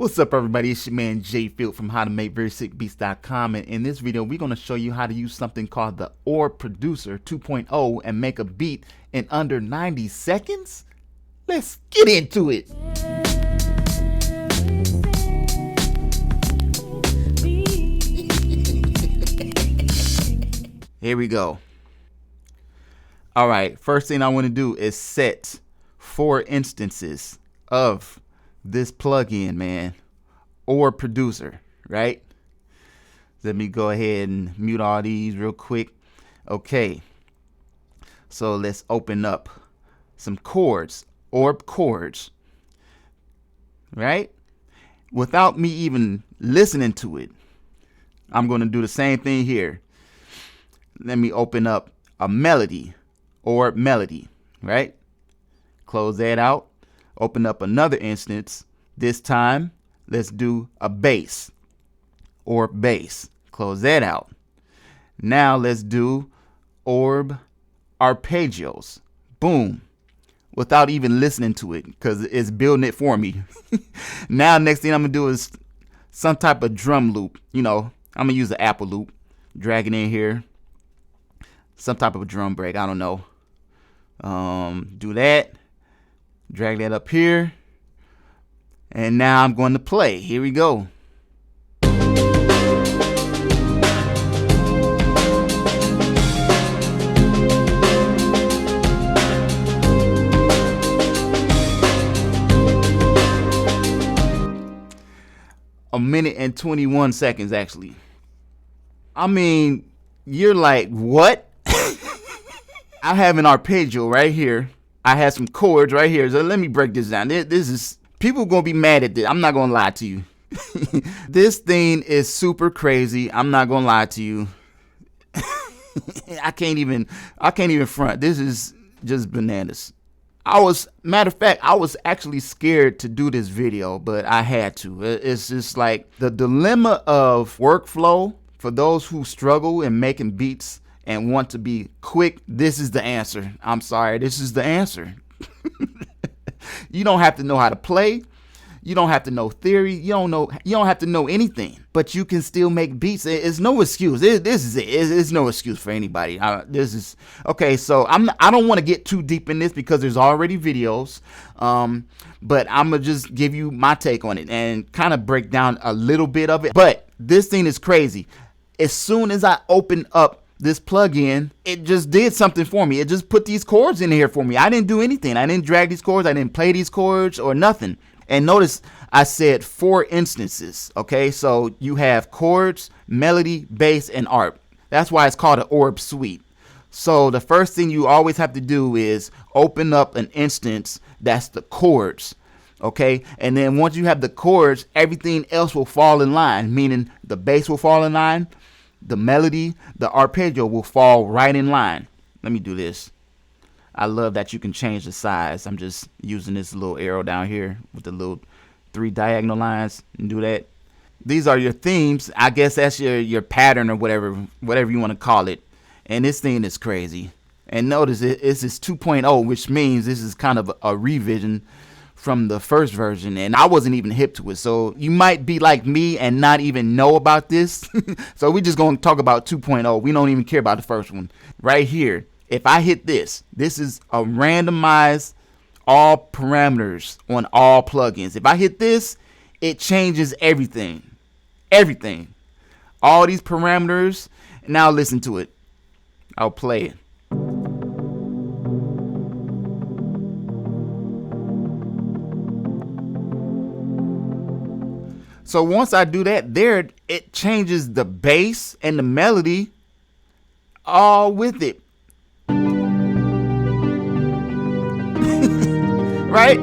What's up, everybody? It's your man JFILT from howtomakeverysickbeats.com, and in this video we're going to show you how to use something called the Orb Producer 2.0 and make a beat in under 90 seconds. Let's get into it. Here we go. All right, first thing I want to do is set 4 instances of this plugin, man. Orb Producer, right? Let me go ahead and mute all these real quick. Okay, so let's open up some chords, Orb chords, right? Without me even listening to it, I'm going to do the same thing here. Let me open up a melody, Orb melody, right? Close that out. Open up another instance. This time, let's do a bass, Orb bass. Close that out. Now let's do Orb arpeggios. Boom. Without even listening to it, because it's building it for me. Now, next thing I'm going to do is some type of drum loop. You know, I'm going to use the Apple loop. Dragging in here. Some type of a drum break. I don't know. Do that. Drag that up here. And now I'm going to play. Here we go. A minute and 21 seconds, actually. I mean, you're like, what? I have an arpeggio right here. I have some chords right here. So let me break this down. This is, people gonna be mad at this. I'm not gonna lie to you. This thing is super crazy. I'm not gonna lie to you. I can't even front. This is just bananas. Matter of fact, I was actually scared to do this video, but I had to. It's just like the dilemma of workflow for those who struggle in making beats and want to be quick. This is the answer. I'm sorry. This is the answer. You don't have to know how to play. You don't have to know theory. You don't have to know anything, but you can still make beats. It's no excuse. This is it. It's no excuse for anybody. This is okay. So I don't want to get too deep in this because there's already videos. But I'm gonna just give you my take on it and kind of break down a little bit of it. But this thing is crazy. As soon as I open up this plugin, it just did something for me. It just put these chords in here for me. I didn't do anything. I didn't drag these chords. I didn't play these chords or nothing. And notice I said 4 instances. Okay, so you have chords, melody, bass, and arp. That's why it's called an Orb Suite. So the first thing you always have to do is open up an instance that's the chords. Okay, and then once you have the chords, everything else will fall in line, meaning the bass will fall in line, the melody, the arpeggio will fall right in line. Let me do this. I love that you can change the size. I'm just using this little arrow down here with the little 3 diagonal lines and do that. These are your themes. I guess that's your pattern or whatever you want to call it. And this thing is crazy. And notice this is 2.0, which means this is kind of a revision from the first version, and I wasn't even hip to it. So you might be like me and not even know about this. So we're just going to talk about 2.0. We don't even care about the first one. Right here, if I hit this is a randomized all parameters on all plugins. If I hit this, it changes everything. Everything. All these parameters. Now listen to it. I'll play it. So once I do that, there it changes the bass and the melody all with it. Right?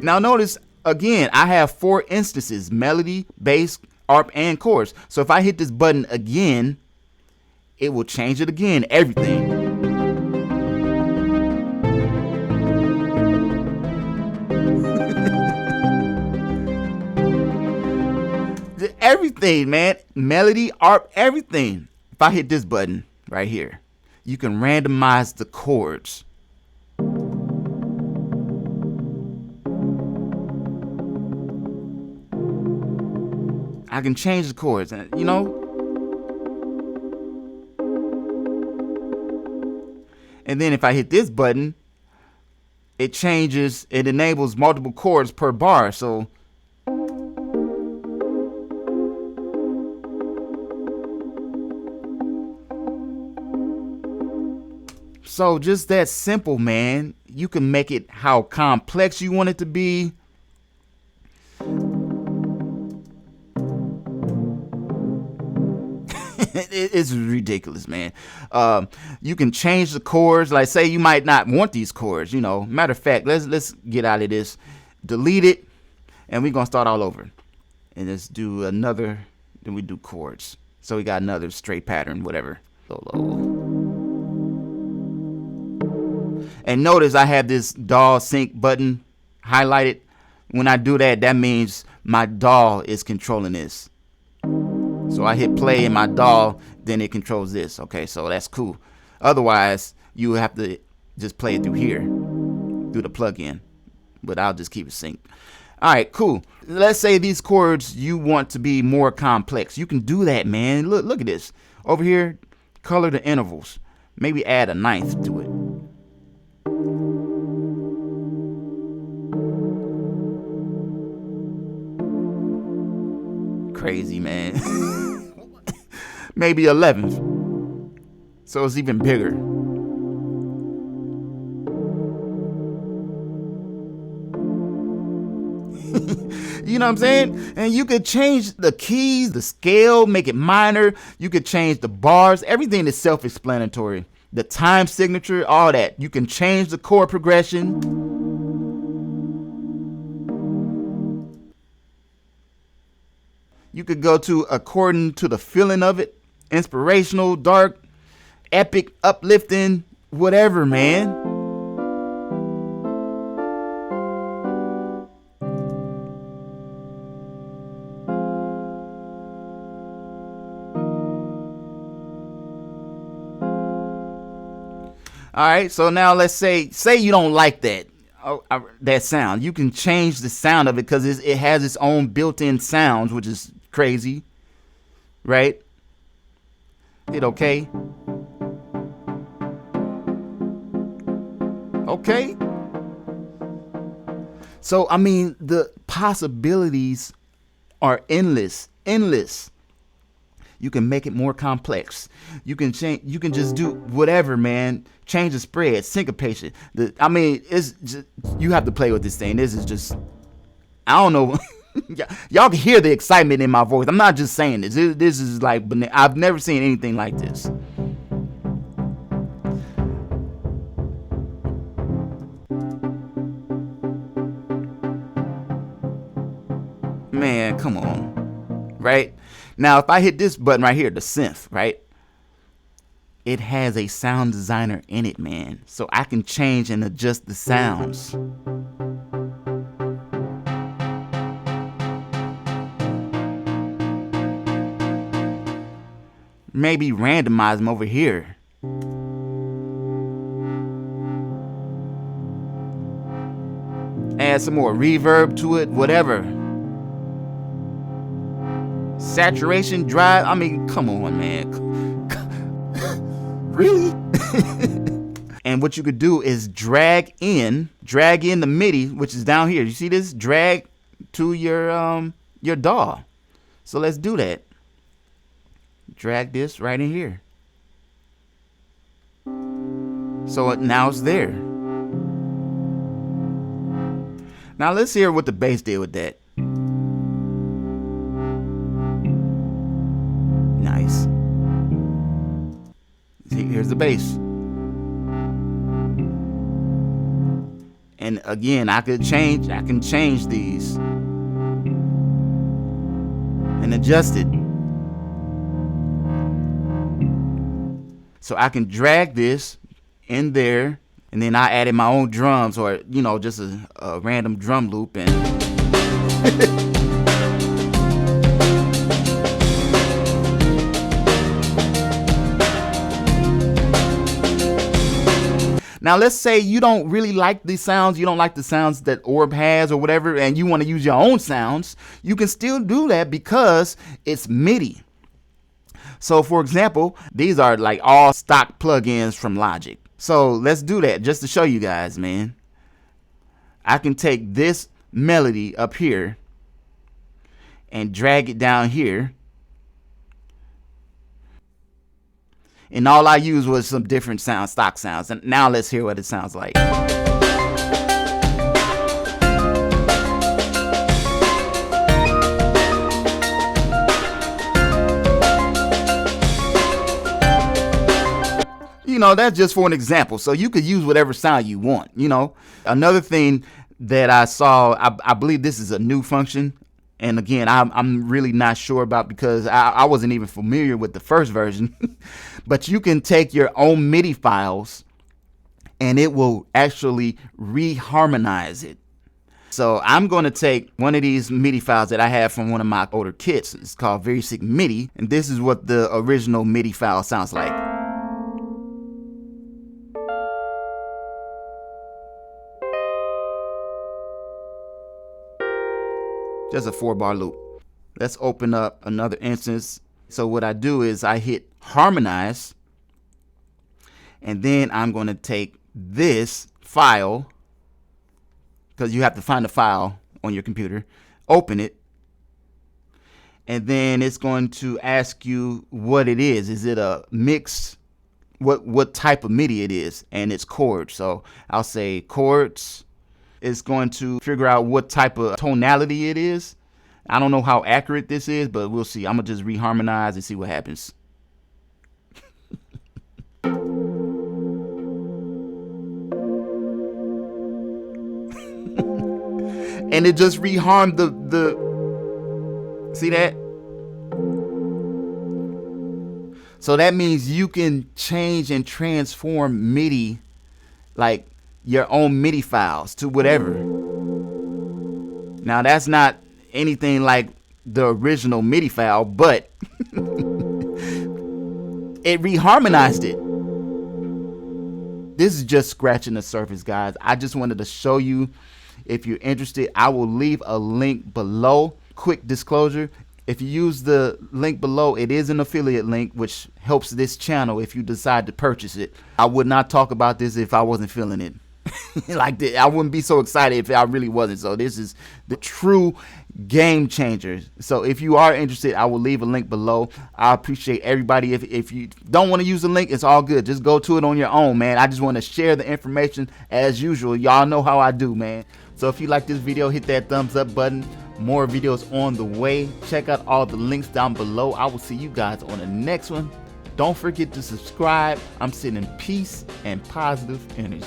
Now notice again, I have 4 instances: melody, bass, arp, and chords. So if I hit this button again, it will change it again, everything. Everything, man. Melody, arp, everything. If I hit this button right here, you can randomize the chords. I can change the chords, you know. And then if I hit this button, it changes, it enables multiple chords per bar. So just that simple, man. You can make it how complex you want it to be. It's ridiculous, man. You can change the chords. Like, say you might not want these chords, you know. Matter of fact, let's get out of this, delete it, and we're gonna start all over. And let's do another. Then we do chords. So we got another straight pattern, whatever. Low. And notice I have this DAW sync button highlighted. When I do that, that means my DAW is controlling this. So I hit play in my DAW, then it controls this. Okay, so that's cool. Otherwise, you have to just play it through here, through the plugin. But I'll just keep it synced. All right, cool. Let's say these chords you want to be more complex. You can do that, man. Look at this. Over here, color the intervals. Maybe add a ninth to it. Crazy, man. Maybe 11th. So it's even bigger. You know what I'm saying? And you could change the keys, the scale, make it minor. You could change the bars. Everything is self-explanatory. The time signature, all that. You can change the chord progression. You could go to according to the feeling of it. Inspirational, dark, epic, uplifting, whatever, man. All right, so now let's say you don't like that. That sound. You can change the sound of it because it has its own built-in sounds, which is crazy, right? Hit OK. Okay. So I mean, the possibilities are endless. You can make it more complex. You can change. You can just do whatever, man. Change the spread, syncopation. I mean, it's just, you have to play with this thing. This is just, I don't know. Y'all can hear the excitement in my voice. I'm not just saying this. This is like, I've never seen anything like this. Man, come on. Right? Now, if I hit this button right here, the synth, right? It has a sound designer in it, man. So I can change and adjust the sounds. Maybe randomize them over here. Add some more reverb to it, whatever. Saturation, drive. I mean, come on, man. Really? And what you could do is drag in the MIDI, which is down here. You see this? Drag to your DAW. So let's do that. Drag this right in here. So now it's there. Now let's hear what the bass did with that. Nice. Here's the bass. And again, I can change these and adjust it. So I can drag this in there, and then I added my own drums, or just a random drum loop, and Now let's say you don't really like these sounds, you don't like the sounds that Orb has or whatever, and you want to use your own sounds. You can still do that because it's MIDI. So for example, these are like all stock plugins from Logic. So let's do that just to show you guys, man. I can take this melody up here and drag it down here. And all I used was some different sounds, stock sounds. And now let's hear what it sounds like. You know, that's just for an example. So you could use whatever sound you want, you know. Another thing that I saw, I believe this is a new function. And again, I'm really not sure about because I wasn't even familiar with the first version. But you can take your own MIDI files and it will actually reharmonize it. So I'm going to take one of these MIDI files that I have from one of my older kits. It's called Verysick MIDI. And this is what the original MIDI file sounds like. Just a 4-bar loop. Let's open up another instance. So what I do is I hit harmonize, and then I'm going to take this file, because you have to find the file on your computer, open it, and then it's going to ask you what it is. Is it a mix? What type of MIDI it is? And it's chords. So I'll say chords. It's going to figure out what type of tonality it is. I don't know how accurate this is, but we'll see. I'm going to just reharmonize and see what happens. And it just reharmed the see that? So that means you can change and transform MIDI, like your own MIDI files, to whatever. Now that's not anything like the original MIDI file, but it reharmonized it. This is just scratching the surface, guys. I just wanted to show you. If you're interested, I will leave a link below. Quick disclosure, if you use the link below, it is an affiliate link, which helps this channel if you decide to purchase it. I would not talk about this if I wasn't feeling it. Like that, I wouldn't be so excited if I really wasn't. So this is the true game changer. So if you are interested, I will leave a link below. I appreciate everybody. If you don't want to use the link, it's all good. Just go to it on your own, man. I just want to share the information as usual. Y'all know how I do, man. So if you like this video, hit that thumbs up button. More videos on the way. Check out all the links down below. I will see you guys on the next one. Don't forget to subscribe. I'm sending peace and positive energy.